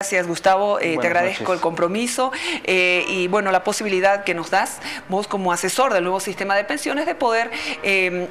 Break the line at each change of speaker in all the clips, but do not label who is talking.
Gracias, Gustavo, te agradezco
noches.
el compromiso y bueno, la posibilidad que nos das, vos como asesor del nuevo sistema de pensiones, de poder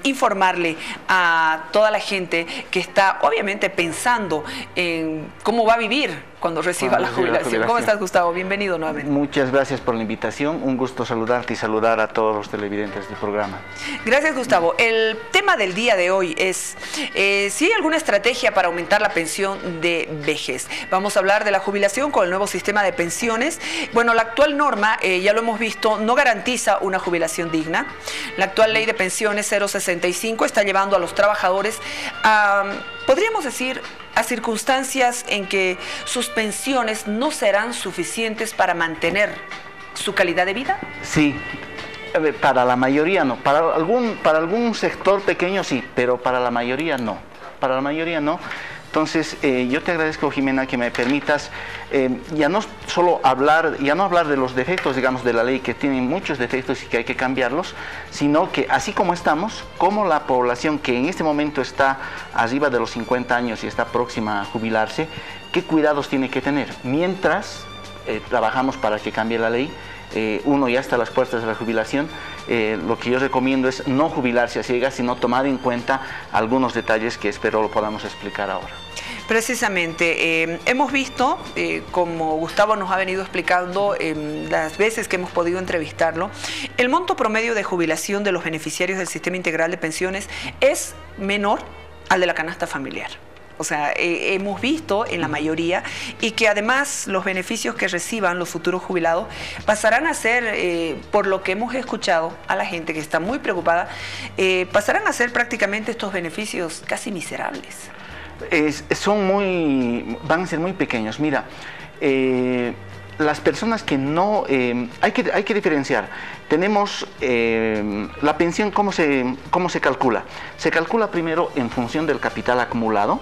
informarle a toda la gente que está obviamente pensando en cómo va a vivir cuando reciba la jubilación. ¿Cómo estás, Gustavo? Bienvenido nuevamente.
Muchas gracias por la invitación, un gusto saludarte y saludar a todos los televidentes del programa.
Gracias, Gustavo. El tema del día de hoy es si hay alguna estrategia para aumentar la pensión de vejez. Vamos a hablar de la jubilación con el nuevo sistema de pensiones. Bueno, la actual norma, ya lo hemos visto, no garantiza una jubilación digna. La actual ley de pensiones 065 está llevando a los trabajadores a, podríamos decir, a circunstancias en que sus pensiones no serán suficientes para mantener su calidad de vida.
Sí, para la mayoría no. Para algún sector pequeño sí, pero para la mayoría no. Para la mayoría no. Entonces, yo te agradezco, Jimena, que me permitas ya no hablar de los defectos, digamos, de la ley, que tienen muchos defectos y que hay que cambiarlos, sino que así como estamos, como la población que en este momento está arriba de los 50 años y está próxima a jubilarse, qué cuidados tiene que tener. Mientras trabajamos para que cambie la ley, uno ya está a las puertas de la jubilación, lo que yo recomiendo es no jubilarse a ciegas, sino tomar en cuenta algunos detalles que espero lo podamos explicar ahora.
Precisamente, hemos visto, como Gustavo nos ha venido explicando las veces que hemos podido entrevistarlo, el monto promedio de jubilación de los beneficiarios del Sistema Integral de Pensiones es menor al de la canasta familiar. O sea, hemos visto en la mayoría y que además los beneficios que reciban los futuros jubilados pasarán a ser, por lo que hemos escuchado a la gente que está muy preocupada, pasarán a ser prácticamente estos beneficios casi miserables.
Van a ser muy pequeños. Mira, las personas que no... hay que diferenciar. Tenemos la pensión, ¿cómo se calcula? Se calcula primero en función del capital acumulado.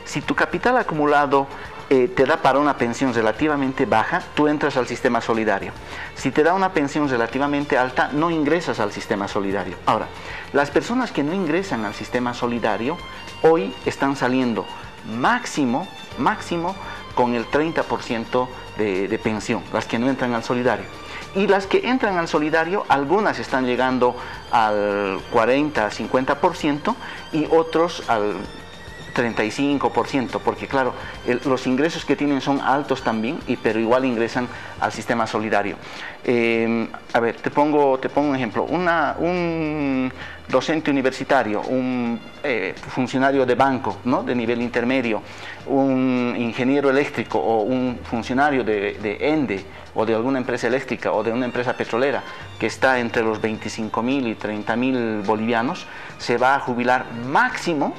Si tu capital acumulado te da para una pensión relativamente baja, tú entras al sistema solidario. Si te da una pensión relativamente alta, no ingresas al sistema solidario. Ahora, las personas que no ingresan al sistema solidario, hoy están saliendo máximo con el 30% de pensión, las que no entran al solidario. Y las que entran al solidario, algunas están llegando al 40-50% y otros al 35%, porque claro, los ingresos que tienen son altos también, pero igual ingresan al sistema solidario. A ver, te pongo un ejemplo. Un docente universitario, un funcionario de banco, ¿no?, de nivel intermedio, un ingeniero eléctrico o un funcionario de ENDE o de alguna empresa eléctrica o de una empresa petrolera que está entre los 25.000 y 30.000 bolivianos, se va a jubilar máximo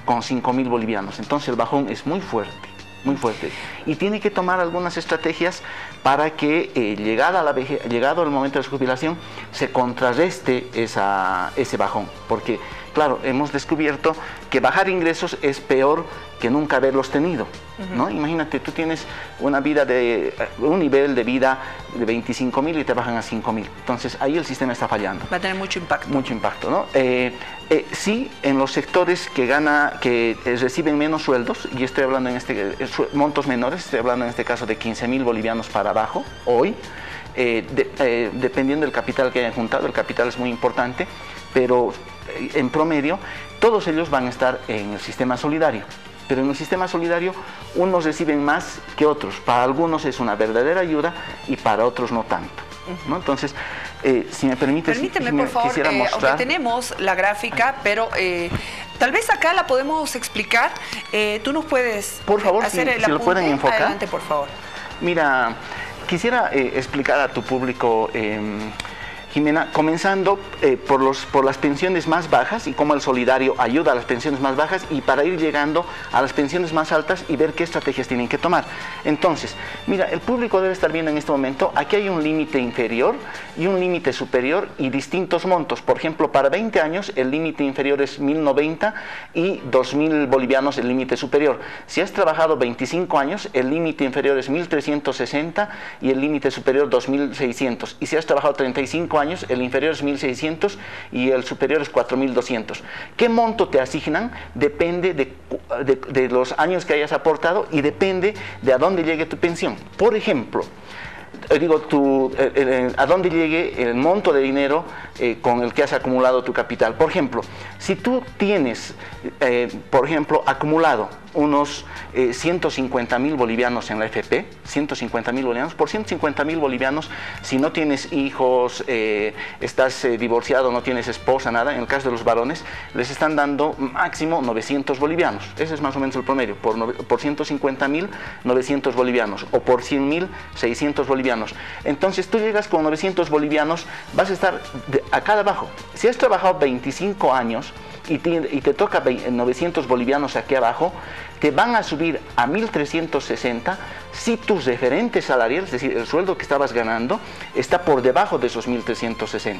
con 5.000 bolivianos. Entonces el bajón es muy fuerte, y tiene que tomar algunas estrategias para que llegado el momento de su jubilación se contrarreste ese bajón, porque claro, hemos descubierto que bajar ingresos es peor que nunca haberlos tenido, ¿no? Imagínate, tú tienes un nivel de vida de 25.000 y te bajan a 5.000. Entonces ahí el sistema está fallando.
Va a tener mucho impacto.
Mucho impacto, ¿no? Sí, en los sectores que reciben menos sueldos, y estoy hablando montos menores, estoy hablando en este caso de 15.000 bolivianos para abajo, hoy, dependiendo del capital que hayan juntado, el capital es muy importante, pero en promedio todos ellos van a estar en el sistema solidario. Pero en el sistema solidario unos reciben más que otros. Para algunos es una verdadera ayuda y para otros no tanto, ¿no? Entonces, si me permites,
permíteme, por favor,
quisiera mostrar...
aunque tenemos la gráfica, pero tal vez acá la podemos explicar. Tú nos puedes,
por favor,
hacer el
si lo pueden enfocar.
Adelante, por favor.
Mira, quisiera explicar a tu público, Jimena, comenzando por las pensiones más bajas y cómo el solidario ayuda a las pensiones más bajas, y para ir llegando a las pensiones más altas y ver qué estrategias tienen que tomar. Entonces, mira, el público debe estar viendo en este momento, aquí hay un límite inferior y un límite superior y distintos montos. Por ejemplo, para 20 años el límite inferior es 1.090 y 2.000 bolivianos el límite superior. Si has trabajado 25 años, el límite inferior es 1.360 y el límite superior 2.600. Y si has trabajado 35 años, años, el inferior es 1.600 y el superior es 4.200. ¿Qué monto te asignan? Depende de los años que hayas aportado y depende de a dónde llegue tu pensión. Por ejemplo, a dónde llegue el monto de dinero con el que has acumulado tu capital. Por ejemplo, si tú tienes, por ejemplo, acumulado unos 150.000 bolivianos en la FP, 150.000 bolivianos, por 150.000 bolivianos, si no tienes hijos, estás divorciado, no tienes esposa, nada, en el caso de los varones, les están dando máximo 900 bolivianos. Ese es más o menos el promedio, por 150.000, 900 bolivianos, o por 100.000, 600 bolivianos. Entonces tú llegas con 900 bolivianos, vas a estar acá de abajo. Si has trabajado 25 años, y te toca 900 bolivianos aquí abajo, te van a subir a 1.360 si tus referentes salariales, es decir, el sueldo que estabas ganando, está por debajo de esos 1.360.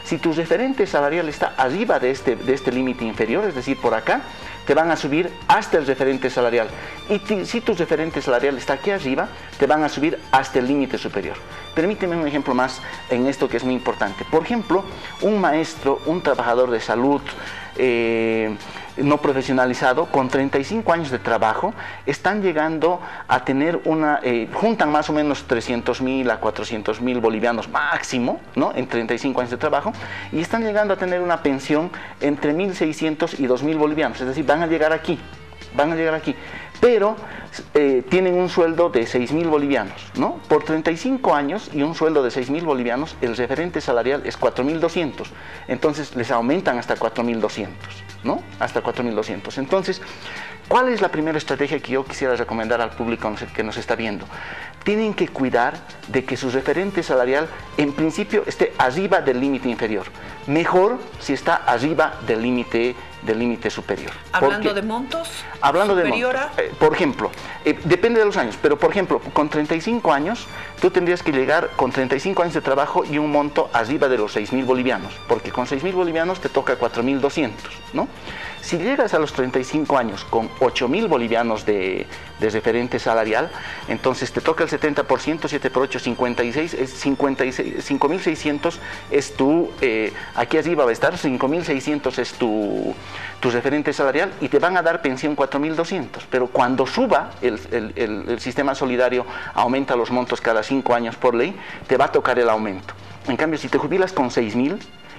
Si tu referente salarial está arriba de este límite inferior, es decir, por acá, te van a subir hasta el referente salarial. Y si tu referente salarial está aquí arriba, te van a subir hasta el límite superior. Permíteme un ejemplo más en esto que es muy importante. Por ejemplo, un maestro, un trabajador de salud, no profesionalizado, con 35 años de trabajo, están llegando a tener juntan más o menos 300.000 a 400.000 bolivianos máximo, ¿no?, en 35 años de trabajo, y están llegando a tener una pensión entre 1.600 y 2.000 bolivianos, es decir, van a llegar aquí, pero tienen un sueldo de 6.000 bolivianos, ¿no? Por 35 años y un sueldo de 6.000 bolivianos, el referente salarial es 4.200, entonces les aumentan hasta 4.200, ¿no? Hasta 4.200. Entonces, ¿cuál es la primera estrategia que yo quisiera recomendar al público que nos está viendo? Tienen que cuidar de que su referente salarial, en principio, esté arriba del límite inferior. Mejor si está arriba del límite superior.
¿Hablando de montos?
Hablando de montos. Por ejemplo, depende de los años, pero por ejemplo, con 35 años, tú tendrías que llegar con 35 años de trabajo y un monto arriba de los 6.000 bolivianos, porque con 6.000 bolivianos te toca 4.200, ¿no? Si llegas a los 35 años con 8.000 bolivianos de referente salarial, entonces te toca el 70%, 7 por 8, 56, 5.600 es aquí arriba va a estar, 5.600 es tu referente salarial y te van a dar pensión 4.200, pero cuando suba el sistema solidario, aumenta los montos cada 5 años por ley, te va a tocar el aumento. En cambio, si te jubilas con 6.000,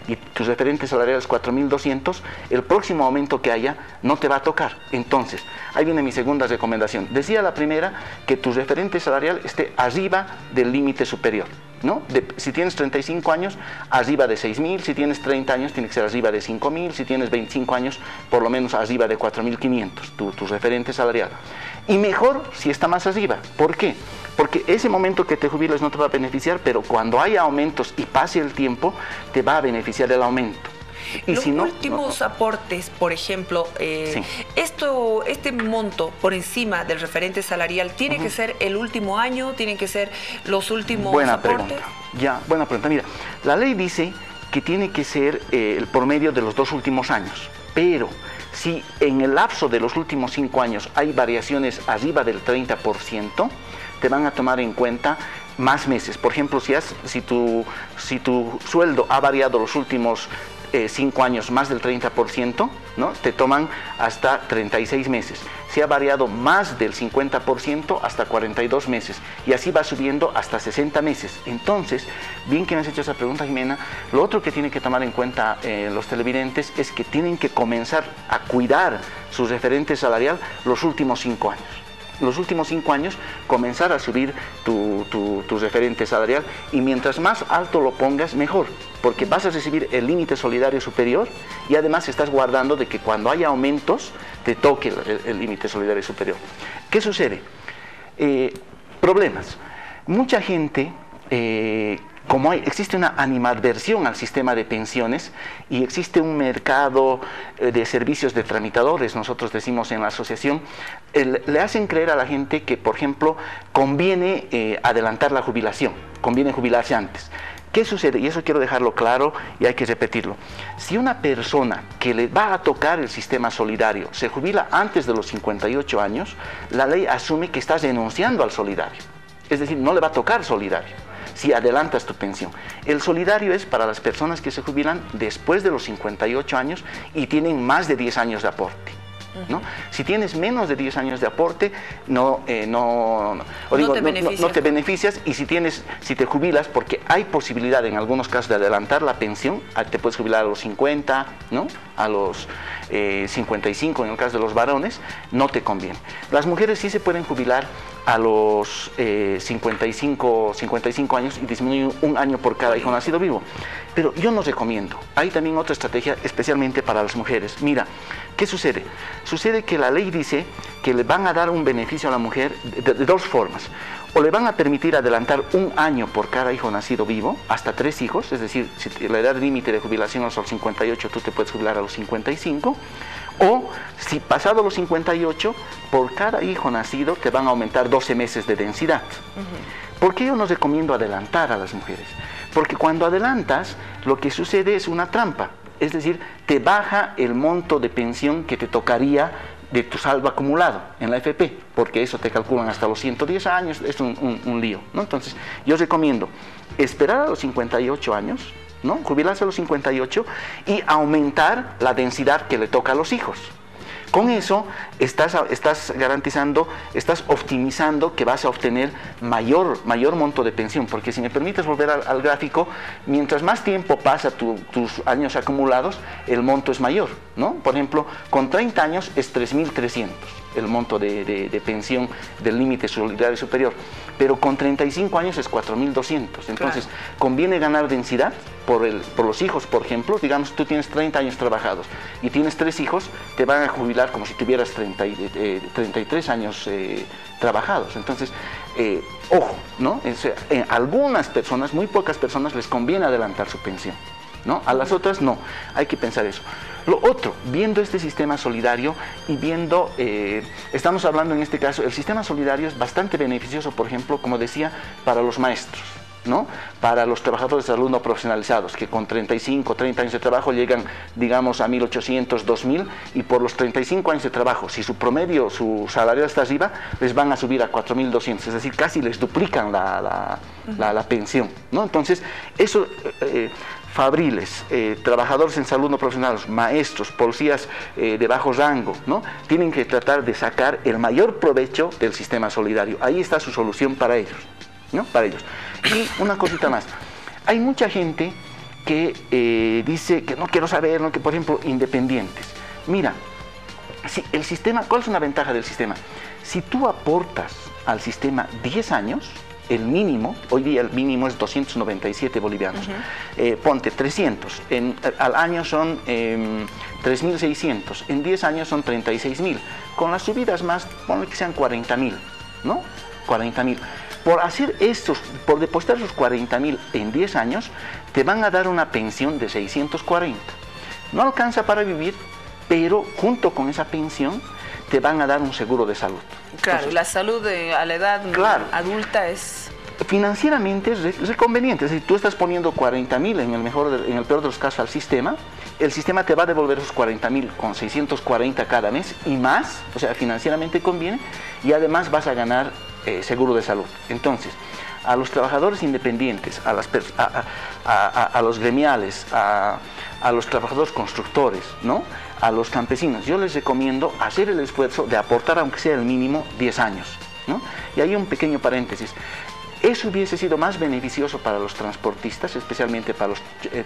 y tus referentes salariales 4.200, el próximo aumento que haya no te va a tocar. Entonces, ahí viene mi segunda recomendación. Decía la primera que tu referente salarial esté arriba del límite superior, ¿no? Si tienes 35 años, arriba de 6.000, si tienes 30 años, tiene que ser arriba de 5.000, si tienes 25 años, por lo menos arriba de 4.500, tu referente salarial. Y mejor si está más arriba. ¿Por qué? Porque ese momento que te jubilas no te va a beneficiar, pero cuando haya aumentos y pase el tiempo, te va a beneficiar el aumento. Y
los últimos aportes, por ejemplo,
sí.
Este monto por encima del referente salarial, ¿tiene que ser el último año? ¿Tienen que ser los últimos aportes?
Buena pregunta. Mira, la ley dice que tiene que ser el promedio de los 2 últimos años, pero si en el lapso de los últimos 5 años hay variaciones arriba del 30%, te van a tomar en cuenta más meses. Por ejemplo, si tu sueldo ha variado los últimos 5 años más del 30%, ¿no?, te toman hasta 36 meses. Si ha variado más del 50%, hasta 42 meses. Y así va subiendo hasta 60 meses. Entonces, bien que me has hecho esa pregunta, Jimena, lo otro que tienen que tomar en cuenta los televidentes es que tienen que comenzar a cuidar su referente salarial los últimos 5 años. Los últimos 5 años comenzar a subir tu referente salarial, y mientras más alto lo pongas, mejor, porque vas a recibir el límite solidario superior y además estás guardando de que cuando haya aumentos te toque el límite solidario superior. ¿Qué sucede? Problemas. Mucha gente, como existe una animadversión al sistema de pensiones y existe un mercado de servicios de tramitadores, nosotros decimos en la asociación, le hacen creer a la gente que, por ejemplo, conviene adelantar la jubilación, conviene jubilarse antes. ¿Qué sucede? Y eso quiero dejarlo claro y hay que repetirlo. Si una persona que le va a tocar el sistema solidario se jubila antes de los 58 años, la ley asume que está renunciando al solidario. Es decir, no le va a tocar solidario. si adelantas tu pensión. El solidario es para las personas que se jubilan después de los 58 años y tienen más de 10 años de aporte, ¿no? Si tienes menos de 10 años de aporte, no te beneficias, y si te jubilas, porque hay posibilidad en algunos casos de adelantar la pensión, te puedes jubilar a los 50, ¿no? A los 55 en el caso de los varones, no te conviene. Las mujeres sí se pueden jubilar a los 55 años y disminuir un año por cada hijo nacido vivo. Pero yo no recomiendo. Hay también otra estrategia especialmente para las mujeres. Mira, ¿qué sucede? Sucede que la ley dice que le van a dar un beneficio a la mujer de dos formas. O le van a permitir adelantar un año por cada hijo nacido vivo, hasta 3 hijos, es decir, si la edad límite de jubilación es a los 58, tú te puedes jubilar a los 55, o si pasado los 58, por cada hijo nacido te van a aumentar 12 meses de densidad. ¿Por qué yo no recomiendo adelantar a las mujeres? Porque cuando adelantas, lo que sucede es una trampa, es decir, te baja el monto de pensión que te tocaría de tu saldo acumulado en la AFP, porque eso te calculan hasta los 110 años, es un lío, ¿no? Entonces, yo recomiendo esperar a los 58 años, ¿no? Jubilarse a los 58 y aumentar la densidad que le toca a los hijos. Con eso estás garantizando, estás optimizando que vas a obtener mayor monto de pensión, porque si me permites volver al gráfico, mientras más tiempo pasa tus años acumulados, el monto es mayor, ¿no? Por ejemplo, con 30 años es 3.300 el monto de pensión del límite solidario superior, pero con 35 años es 4.200. Entonces, conviene ganar densidad por los hijos, por ejemplo. Digamos, tú tienes 30 años trabajados y tienes 3 hijos, te van a jubilar como si tuvieras 33 años trabajados. Entonces, ojo, ¿no? Algunas personas, muy pocas personas, les conviene adelantar su pensión, ¿no? A las otras no, hay que pensar eso. Lo otro, viendo este sistema solidario y viendo, estamos hablando en este caso, el sistema solidario es bastante beneficioso, por ejemplo, como decía, para los maestros, ¿no? Para los trabajadores de salud no profesionalizados, que con 35, 30 años de trabajo llegan, digamos, a 1.800, 2.000, y por los 35 años de trabajo, si su promedio, su salario está arriba, les van a subir a 4.200, es decir, casi les duplican la pensión, ¿no? Entonces, eso... fabriles, trabajadores en salud no profesionales, maestros, policías de bajo rango, ¿no? Tienen que tratar de sacar el mayor provecho del sistema solidario. Ahí está su solución para ellos, ¿no? Para ellos. Y una cosita más. Hay mucha gente que dice que no quiero saber, ¿no? Que por ejemplo, independientes. Mira, si el sistema, ¿cuál es una ventaja del sistema? Si tú aportas al sistema 10 años, el mínimo, hoy día el mínimo es 297 bolivianos, ponte 300, al año son 3.600, en 10 años son 36.000, con las subidas más, ponle que sean 40.000, ¿no? 40.000. Por hacer estos, por depositar esos 40.000 en 10 años, te van a dar una pensión de 640. No alcanza para vivir, pero junto con esa pensión te van a dar un seguro de salud.
Claro, entonces, la salud a la edad adulta es...
Financieramente es conveniente, es decir, tú estás poniendo 40.000 en el peor de los casos al sistema, el sistema te va a devolver esos 40.000 con 640 cada mes y más, o sea, financieramente conviene, y además vas a ganar seguro de salud. Entonces, a los trabajadores independientes, a los gremiales, a los trabajadores constructores, ¿no? A los campesinos, yo les recomiendo hacer el esfuerzo de aportar, aunque sea el mínimo, 10 años, ¿no? Y hay un pequeño paréntesis. Eso hubiese sido más beneficioso para los transportistas, especialmente para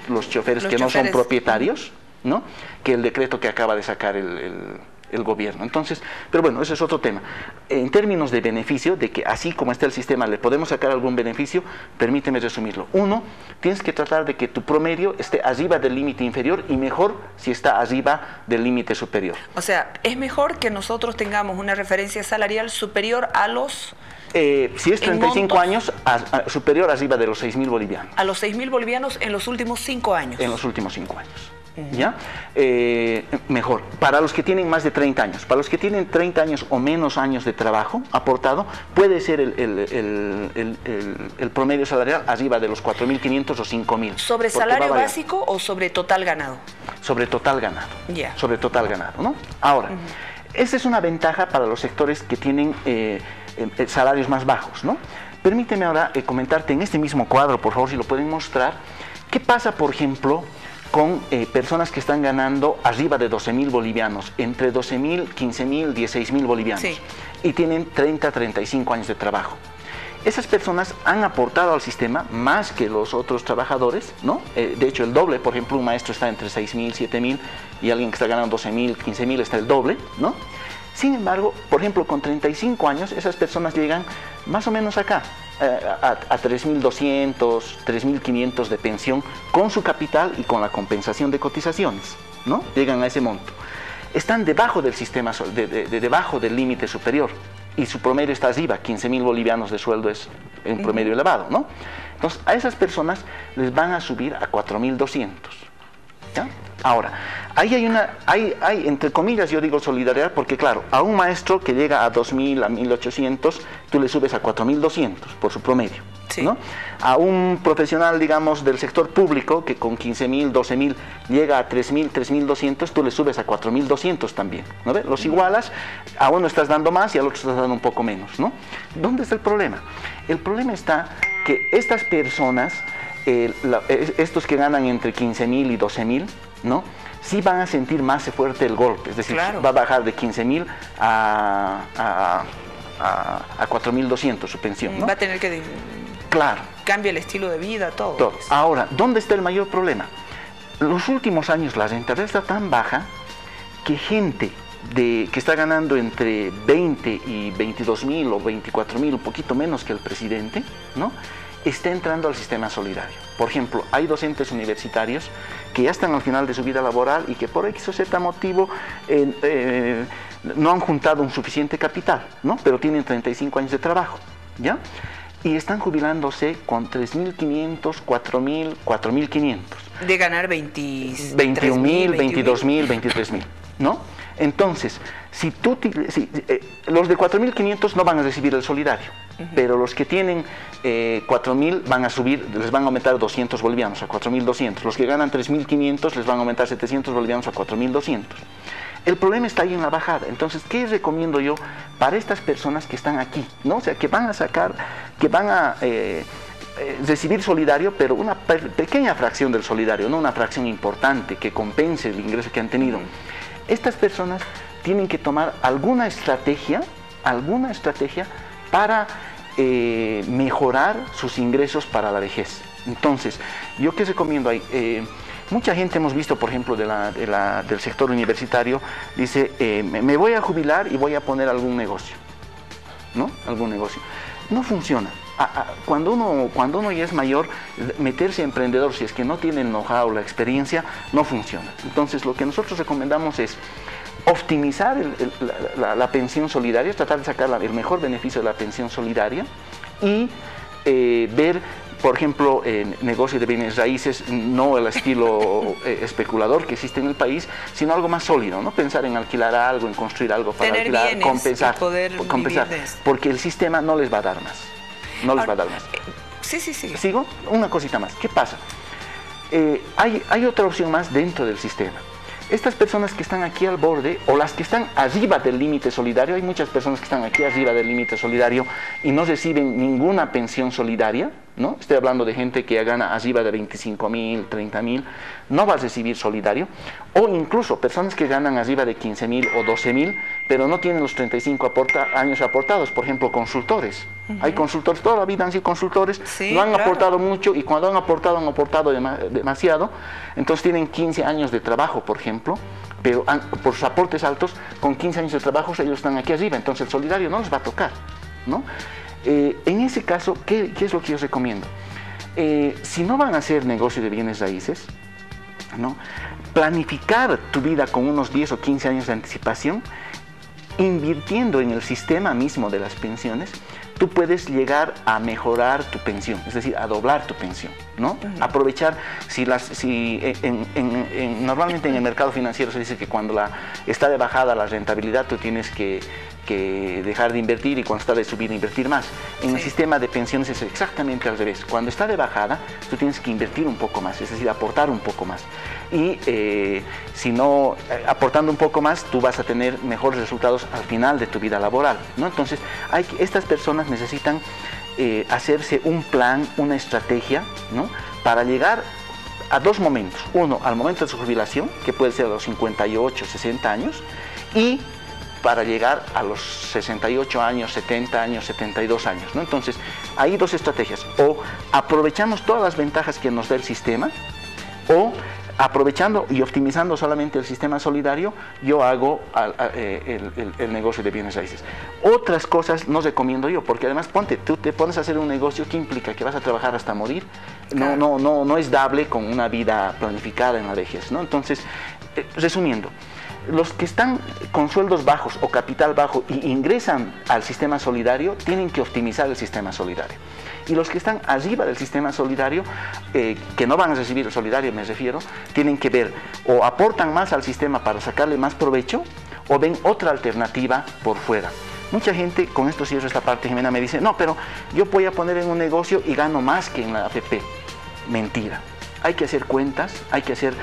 los choferes que no son propietarios, ¿no? Que el decreto que acaba de sacar el gobierno. Entonces, pero bueno, ese es otro tema. En términos de beneficio, de que así como está el sistema le podemos sacar algún beneficio, permíteme resumirlo. Uno, tienes que tratar de que tu promedio esté arriba del límite inferior y mejor si está arriba del límite superior.
O sea, es mejor que nosotros tengamos una referencia salarial superior a los...
si es 35 años, superior arriba de los 6.000 bolivianos.
A los 6.000 bolivianos en los últimos 5 años.
En los últimos 5 años. ¿Ya? Mejor. Para los que tienen más de 30 años. Para los que tienen 30 años o menos años de trabajo aportado, puede ser el promedio salarial arriba de los 4.500 o 5.000.
¿Sobre salario básico o sobre total ganado?
Sobre total ganado.
Ya.
Sobre total ganado, ¿no? Ahora, esa es una ventaja para los sectores que tienen salarios más bajos, ¿no? Permíteme ahora comentarte en este mismo cuadro, por favor, si lo pueden mostrar, qué pasa, por ejemplo, con personas que están ganando arriba de 12.000 bolivianos, entre 12.000, 15.000, 16.000 bolivianos,
sí,
y tienen 30, 35 años de trabajo. Esas personas han aportado al sistema más que los otros trabajadores, ¿no? De hecho, el doble. Por ejemplo, un maestro está entre 6.000, 7.000 y alguien que está ganando 12.000, 15.000 está el doble, ¿no? Sin embargo, por ejemplo, con 35 años, esas personas llegan más o menos acá, a 3.200, 3.500 de pensión con su capital y con la compensación de cotizaciones, ¿no? Llegan a ese monto. Están debajo del sistema, debajo del límite superior, y su promedio está arriba. 15.000 bolivianos de sueldo es un promedio elevado, ¿no? Entonces, a esas personas les van a subir a 4.200, ¿ya? Ahora, ahí hay, entre comillas, yo digo solidaridad, porque claro, a un maestro que llega a 2.000, a 1.800, tú le subes a 4.200 por su promedio, sí, ¿no? A un profesional, digamos, del sector público, que con 15.000, 12.000 llega a 3.000, 3.200, tú le subes a 4.200 también, ¿no ves? Los igualas, a uno estás dando más y al otro estás dando un poco menos, ¿no? ¿Dónde está el problema? El problema está que estas personas, estos que ganan entre 15.000 y 12.000, ¿no? Sí van a sentir más fuerte el golpe, es decir, claro, va a bajar de 15.000 a 4.200 su pensión, ¿no?
Va a tener que...
Claro.
Cambia el estilo de vida, todo.
Ahora, ¿dónde está el mayor problema? Los últimos años la rentabilidad está tan baja que gente que está ganando entre 20 y 22.000 o 24.000, un poquito menos que el presidente, ¿no? Está entrando al sistema solidario. Por ejemplo, hay docentes universitarios que ya están al final de su vida laboral y que por X o Z motivo no han juntado un suficiente capital, ¿no? Pero tienen 35 años de trabajo, ¿ya? Y están jubilándose con 3.500, 4.000, 4.500.
De ganar 21.000,
22.000, 23.000, ¿no? Entonces, los de 4.500 no van a recibir el solidario, pero los que tienen 4.000 van a subir, les van a aumentar 200 bolivianos a 4.200. Los que ganan 3.500 les van a aumentar 700 bolivianos a 4.200. El problema está ahí en la bajada. Entonces, ¿qué recomiendo yo para estas personas que están aquí, ¿no? O sea, que van a recibir solidario, pero una pequeña fracción del solidario, no una fracción importante que compense el ingreso que han tenido. Estas personas tienen que tomar alguna estrategia para mejorar sus ingresos para la vejez. Entonces, ¿yo qué recomiendo ahí? Mucha gente hemos visto, por ejemplo, del sector universitario, dice, me voy a jubilar y voy a poner algún negocio, ¿no? Algún negocio. No funciona. Cuando uno ya es mayor, meterse a emprendedor, si es que no tiene el know-how, la experiencia, no funciona. Entonces, lo que nosotros recomendamos es optimizar la pensión solidaria, tratar de sacar el mejor beneficio de la pensión solidaria y ver, por ejemplo, negocio de bienes raíces, no el estilo especulador que existe en el país, sino algo más sólido, ¿no? Pensar en alquilar algo, en construir algo para alquilar, compensar, porque el sistema no les va a dar más. No les va a dar más.
Sí.
¿Sigo? Una cosita más. ¿Qué pasa? Hay otra opción más dentro del sistema. Estas personas que están aquí al borde, o las que están arriba del límite solidario, hay muchas personas que están aquí arriba del límite solidario y no reciben ninguna pensión solidaria, ¿no? Estoy hablando de gente que gana arriba de 25.000, 30.000, no va a recibir solidario, o incluso personas que ganan arriba de 15.000 o 12.000, pero no tienen los 35 años aportados, por ejemplo, consultores. Hay consultores, toda la vida han sido consultores, no han aportado mucho, y cuando han aportado demasiado, entonces tienen 15 años de trabajo, por ejemplo, pero por sus aportes altos, con 15 años de trabajo ellos están aquí arriba, entonces el solidario no les va a tocar, ¿no? En ese caso, ¿qué es lo que yo recomiendo? Si no van a hacer negocio de bienes raíces, ¿no? Planificar tu vida con unos 10 o 15 años de anticipación, invirtiendo en el sistema mismo de las pensiones, tú puedes llegar a mejorar tu pensión, es decir, a doblar tu pensión, ¿no? Aprovechar, normalmente en el mercado financiero se dice que cuando está de bajada la rentabilidad, tú tienes que dejar de invertir, y cuando está de subida invertir más. En el sistema de pensiones es exactamente al revés. Cuando está de bajada, tú tienes que invertir un poco más, es decir, aportar un poco más. Y si no, aportando un poco más, tú vas a tener mejores resultados al final de tu vida laboral, ¿no? Entonces, estas personas necesitan hacerse un plan, una estrategia, ¿no?, para llegar a dos momentos. Uno, al momento de su jubilación, que puede ser a los 58, 60 años, y para llegar a los 68 años, 70 años, 72 años, ¿no? Entonces, hay dos estrategias: o aprovechamos todas las ventajas que nos da el sistema, o aprovechando y optimizando solamente el sistema solidario, yo hago el negocio de bienes raíces. Otras cosas no recomiendo yo, porque además, tú te pones a hacer un negocio que implica que vas a trabajar hasta morir. Claro. No es dable con una vida planificada en la vejez, ¿no? Entonces, resumiendo, los que están con sueldos bajos o capital bajo y ingresan al sistema solidario tienen que optimizar el sistema solidario. Y los que están arriba del sistema solidario, que no van a recibir el solidario, me refiero, tienen que ver, o aportan más al sistema para sacarle más provecho, o ven otra alternativa por fuera. Mucha gente, con esto cierro esta parte, Jimena, me dice: no, pero yo voy a poner en un negocio y gano más que en la AFP. Mentira. Hay que hacer cuentas, hay que hacer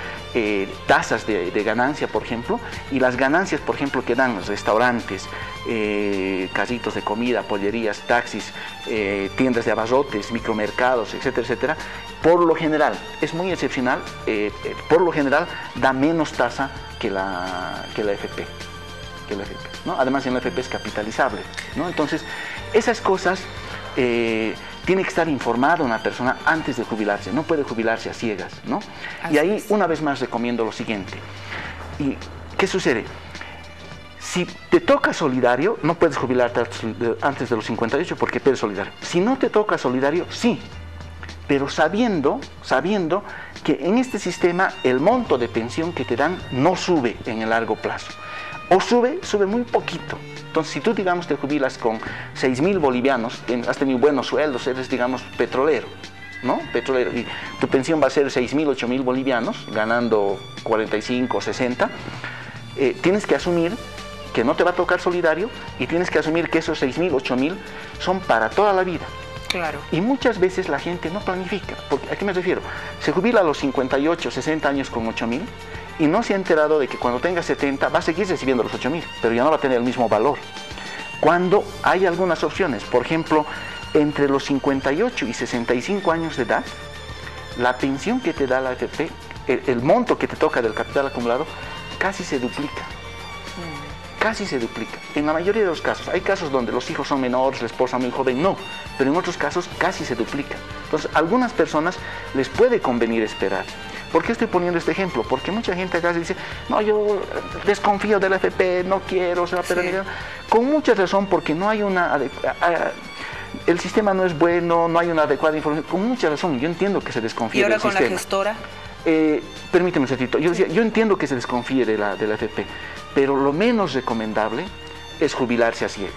tasas de ganancia, por ejemplo, y las ganancias, por ejemplo, que dan los restaurantes, casitos de comida, pollerías, taxis, tiendas de abarrotes, micromercados, etcétera, etcétera, por lo general, es muy excepcional, por lo general da menos tasa que la AFP. ¿No? Además, en la AFP es capitalizable, ¿no? Entonces, esas cosas tiene que estar informada una persona antes de jubilarse, no puede jubilarse a ciegas, ¿no? Y ahí, una vez más, recomiendo lo siguiente. ¿Y qué sucede? Si te toca solidario, no puedes jubilarte antes de los 58 porque pierdes solidario. Si no te toca solidario, sí, pero sabiendo que en este sistema el monto de pensión que te dan no sube en el largo plazo, o sube muy poquito. Entonces, si tú, digamos, te jubilas con 6.000 bolivianos, has tenido buenos sueldos, eres, digamos, petrolero, ¿no? Petrolero, y tu pensión va a ser 6.000, 8.000 bolivianos, ganando 45, 60, tienes que asumir que no te va a tocar solidario y tienes que asumir que esos 6.000, 8.000 son para toda la vida.
Claro. Y
muchas veces la gente no planifica. Porque, ¿a qué me refiero? Se jubila a los 58, 60 años con 8.000 y no se ha enterado de que cuando tenga 70 va a seguir recibiendo los 8.000, pero ya no va a tener el mismo valor. Cuando hay algunas opciones, por ejemplo, entre los 58 y 65 años de edad, la pensión que te da la AFP, el monto que te toca del capital acumulado, casi se duplica. Casi se duplica. En la mayoría de los casos, hay casos donde los hijos son menores, la esposa muy joven, no, pero en otros casos casi se duplica. Entonces, a algunas personas les puede convenir esperar. ¿Por qué estoy poniendo este ejemplo? Porque mucha gente acá dice: no, yo desconfío de la AFP, no quiero, se va a perder. Sí. Con mucha razón, porque no hay una el sistema no es bueno, no hay una adecuada información. Con mucha razón, yo entiendo que se desconfíe del sistema.
¿Y ahora con la gestora?
Permíteme un ratito. Yo decía, yo entiendo que se desconfíe de la AFP, pero lo menos recomendable es jubilarse a ciegas.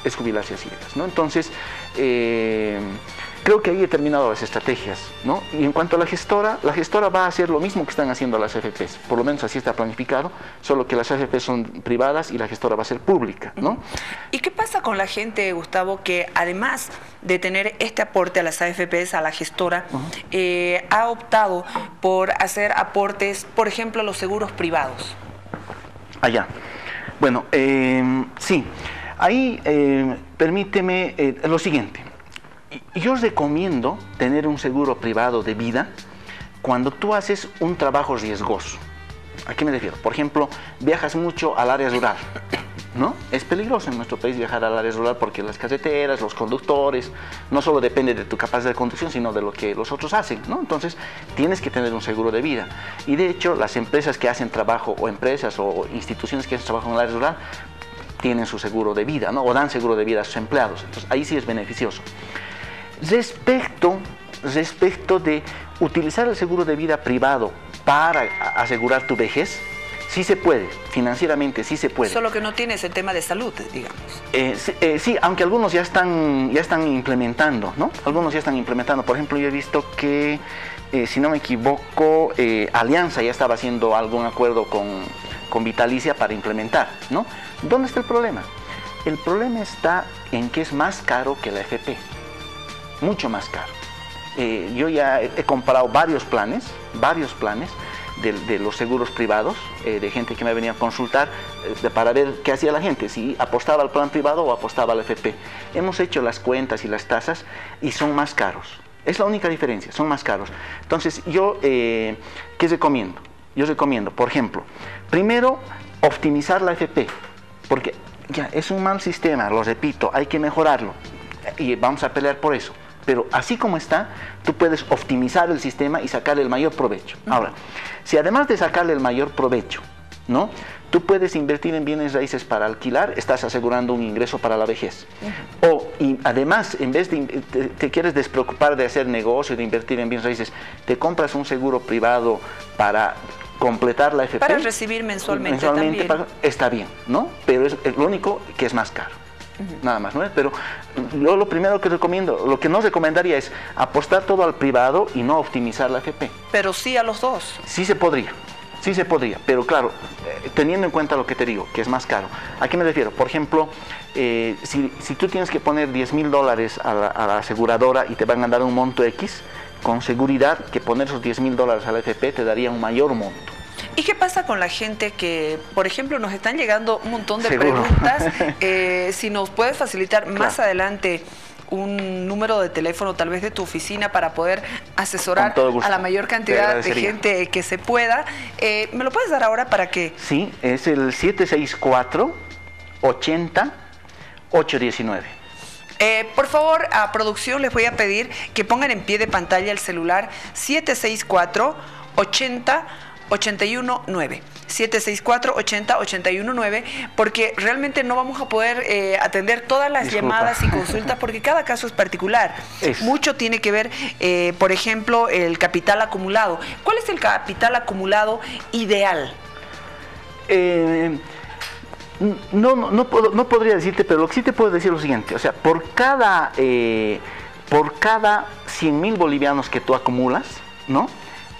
Es jubilarse a ciegas, ¿no? Entonces, creo que ahí he terminado las estrategias, ¿no? Y en cuanto a la gestora va a hacer lo mismo que están haciendo las AFPs, por lo menos así está planificado, solo que las AFPs son privadas y la gestora va a ser pública, ¿no?
¿Y qué pasa con la gente, Gustavo, que además de tener este aporte a las AFPs, a la gestora, ha optado por hacer aportes, por ejemplo, a los seguros privados?
Allá. Bueno, sí, ahí permíteme lo siguiente. Yo recomiendo tener un seguro privado de vida cuando tú haces un trabajo riesgoso. ¿A qué me refiero? Por ejemplo, viajas mucho al área rural, ¿no? Es peligroso en nuestro país viajar al área rural porque las carreteras, los conductores, no solo depende de tu capacidad de conducción, sino de lo que los otros hacen, ¿no? Entonces, tienes que tener un seguro de vida. Y de hecho, las empresas que hacen trabajo, o empresas o instituciones que hacen trabajo en el área rural, tienen su seguro de vida, ¿no? O dan seguro de vida a sus empleados. Entonces, ahí sí es beneficioso. Respecto de utilizar el seguro de vida privado para asegurar tu vejez, sí se puede, financieramente sí se puede. Solo
que no tienes el tema de salud, digamos.
Sí, aunque algunos ya están implementando, ¿no? Algunos ya están implementando. Por ejemplo, yo he visto que, si no me equivoco, Alianza ya estaba haciendo algún acuerdo con Vitalicia para implementar, ¿no? ¿Dónde está el problema? El problema está en que es más caro que la AFP. Mucho más caro. Yo ya he comprado varios planes, de los seguros privados, de gente que me venía a consultar para ver qué hacía la gente, si apostaba al plan privado o apostaba al AFP. Hemos hecho las cuentas y las tasas y son más caros. Es la única diferencia, son más caros. Entonces, yo, ¿qué recomiendo? Yo recomiendo, por ejemplo, primero, optimizar la AFP, porque ya es un mal sistema, lo repito, hay que mejorarlo y vamos a pelear por eso. Pero así como está, tú puedes optimizar el sistema y sacarle el mayor provecho. Ahora, si además de sacarle el mayor provecho, ¿no?, tú puedes invertir en bienes raíces para alquilar, estás asegurando un ingreso para la vejez. Y además, en vez de te quieres despreocupar de hacer negocio, de invertir en bienes raíces, te compras un seguro privado para completar la AFP.
Para recibir mensualmente también.
Está bien, ¿no? Pero es lo único que es más caro. Nada más, ¿no? Pero yo lo primero que recomiendo, lo que no recomendaría es apostar todo al privado y no optimizar la AFP.
Pero sí a los dos.
Sí se podría, pero claro, teniendo en cuenta lo que te digo, que es más caro. ¿A qué me refiero? Por ejemplo, si tú tienes que poner $10.000 a la aseguradora y te van a dar un monto X, con seguridad que poner esos $10.000 a la AFP te daría un mayor monto.
¿Y qué pasa con la gente que, por ejemplo, nos están llegando un montón de preguntas? Si nos puedes facilitar más adelante un número de teléfono tal vez de tu oficina para poder asesorar a la mayor cantidad de gente que se pueda. ¿Me lo puedes dar ahora para qué?
Sí, es el 764-80-819.
Por favor, a producción les voy a pedir que pongan en pie de pantalla el celular 764-80-819. 764-80-819, porque realmente no vamos a poder atender todas las llamadas y consultas, porque cada caso es particular. Mucho tiene que ver, por ejemplo, el capital acumulado. ¿Cuál es el capital acumulado ideal?
No podría decirte, pero lo que sí te puedo decir es lo siguiente. O sea, por cada 100.000 bolivianos que tú acumulas, ¿no?,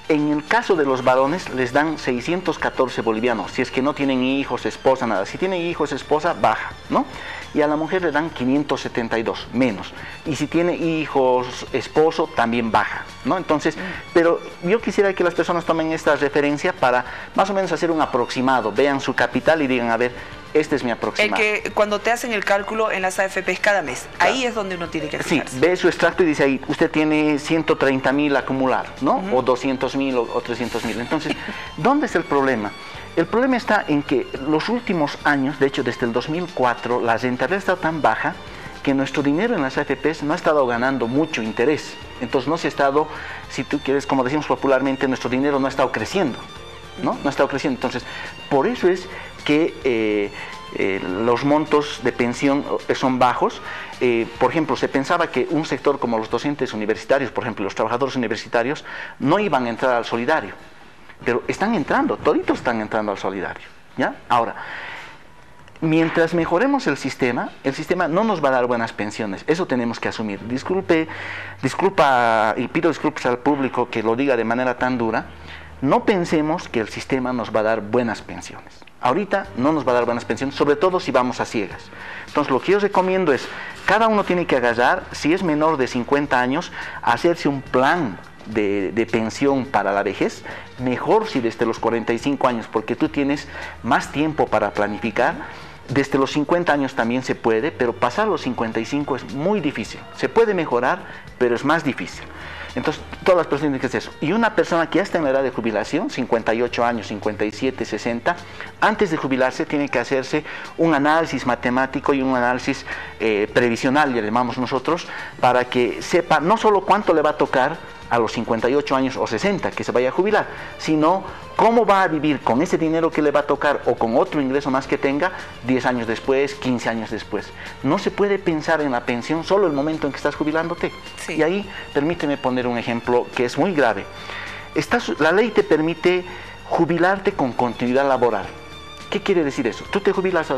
en el caso de los varones les dan 614 bolivianos, si es que no tienen hijos, esposa, nada. Si tienen hijos, esposa, baja, ¿no? Y a la mujer le dan 572, menos. Y si tiene hijos, esposo, también baja, ¿no? Entonces, pero yo quisiera que las personas tomen esta referencia para más o menos hacer un aproximado, vean su capital y digan, a ver, este es mi aproximado.
El que cuando te hacen el cálculo en las AFPs cada mes, claro, ahí es donde uno tiene que fijarse.
Sí, ve su extracto y dice ahí, usted tiene 130.000 acumular, ¿no? O 200.000 o 300.000. Entonces, ¿dónde es el problema? El problema está en que los últimos años, de hecho desde el 2004, la rentabilidad ha estado tan baja que nuestro dinero en las AFPs no ha estado ganando mucho interés. Entonces no se ha estado, si tú quieres, como decimos popularmente, nuestro dinero no ha estado creciendo, ¿no? No ha estado creciendo. Entonces, por eso es que los montos de pensión son bajos. Por ejemplo, se pensaba que un sector como los docentes universitarios, por ejemplo, los trabajadores universitarios, no iban a entrar al solidario. Pero están entrando, toditos están entrando al solidario, ¿ya? Ahora, mientras mejoremos el sistema no nos va a dar buenas pensiones, eso tenemos que asumir. Disculpa y pido disculpas al público que lo diga de manera tan dura, no pensemos que el sistema nos va a dar buenas pensiones. Ahorita no nos va a dar buenas pensiones, sobre todo si vamos a ciegas. Entonces, lo que yo recomiendo es, cada uno tiene que agarrar, si es menor de 50 años, hacerse un plan de pensión para la vejez, mejor si desde los 45 años, porque tú tienes más tiempo para planificar. Desde los 50 años también se puede, pero pasar los 55 es muy difícil. Se puede mejorar, pero es más difícil. Entonces, todas las personas tienen que hacer eso. Y una persona que ya está en la edad de jubilación, 58 años, 57, 60, antes de jubilarse tiene que hacerse un análisis matemático y un análisis previsional, le llamamos nosotros, para que sepa no solo cuánto le va a tocar a los 58 años o 60 que se vaya a jubilar, sino cómo va a vivir con ese dinero que le va a tocar o con otro ingreso más que tenga 10 años después, 15 años después. No se puede pensar en la pensión solo el momento en que estás jubilándote. Sí. Y ahí permíteme poner un ejemplo que es muy grave. La ley te permite jubilarte con continuidad laboral. ¿Qué quiere decir eso? Tú te jubilas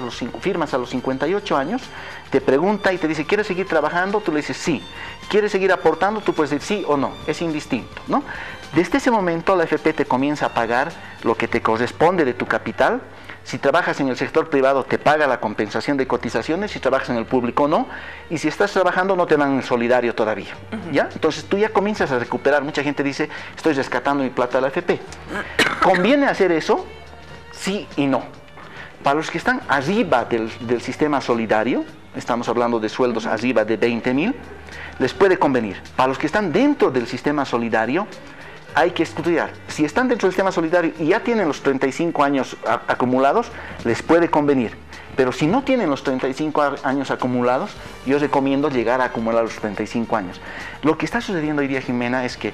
firmas a los 58 años, te pregunta y te dice, ¿quieres seguir trabajando? Tú le dices sí. ¿Quieres seguir aportando? Tú puedes decir sí o no, es indistinto, ¿no? Desde ese momento la AFP te comienza a pagar lo que te corresponde de tu capital Si trabajas en el sector privado te paga la compensación de cotizaciones, si trabajas en el público no, y si estás trabajando no te dan el solidario todavía, ¿ya? Entonces tú ya comienzas a recuperar. Mucha gente dice, estoy rescatando mi plata de la AFP. ¿Conviene hacer eso? Sí y no. Para los que están arriba del sistema solidario, estamos hablando de sueldos arriba de 20.000, les puede convenir. Para los que están dentro del sistema solidario, hay que estudiar. Si están dentro del sistema solidario y ya tienen los 35 años acumulados, les puede convenir. Pero si no tienen los 35 años acumulados, yo recomiendo llegar a acumular los 35 años. Lo que está sucediendo hoy día, Jimena, es que,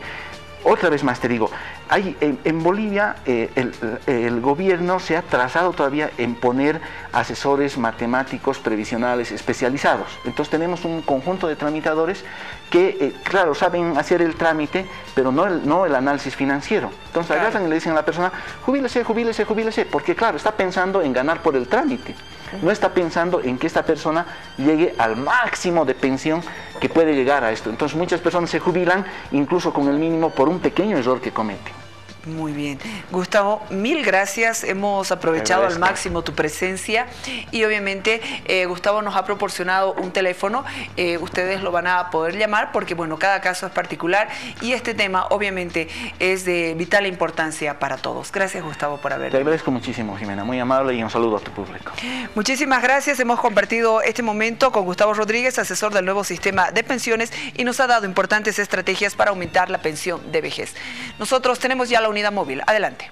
otra vez más te digo, en Bolivia el gobierno se ha trazado todavía en poner asesores matemáticos previsionales especializados. Entonces tenemos un conjunto de tramitadores que, claro, saben hacer el trámite, pero no el análisis financiero. Entonces agarran y le dicen a la persona, jubílese, jubílese, jubílese, porque claro, está pensando en ganar por el trámite. No está pensando en que esta persona llegue al máximo de pensión que puede llegar a esto. Entonces muchas personas se jubilan incluso con el mínimo por un pequeño error que cometen.
Muy bien. Gustavo, mil gracias. Hemos aprovechado al máximo tu presencia y obviamente Gustavo nos ha proporcionado un teléfono. Ustedes lo van a poder llamar porque, bueno, cada caso es particular y este tema obviamente es de vital importancia para todos. Gracias, Gustavo, por haber venido.
Te agradezco muchísimo, Jimena. Muy amable y un saludo a tu público.
Muchísimas gracias. Hemos compartido este momento con Gustavo Rodríguez, asesor del nuevo sistema de pensiones, y nos ha dado importantes estrategias para aumentar la pensión de vejez. Nosotros tenemos ya la unidad móvil. Adelante.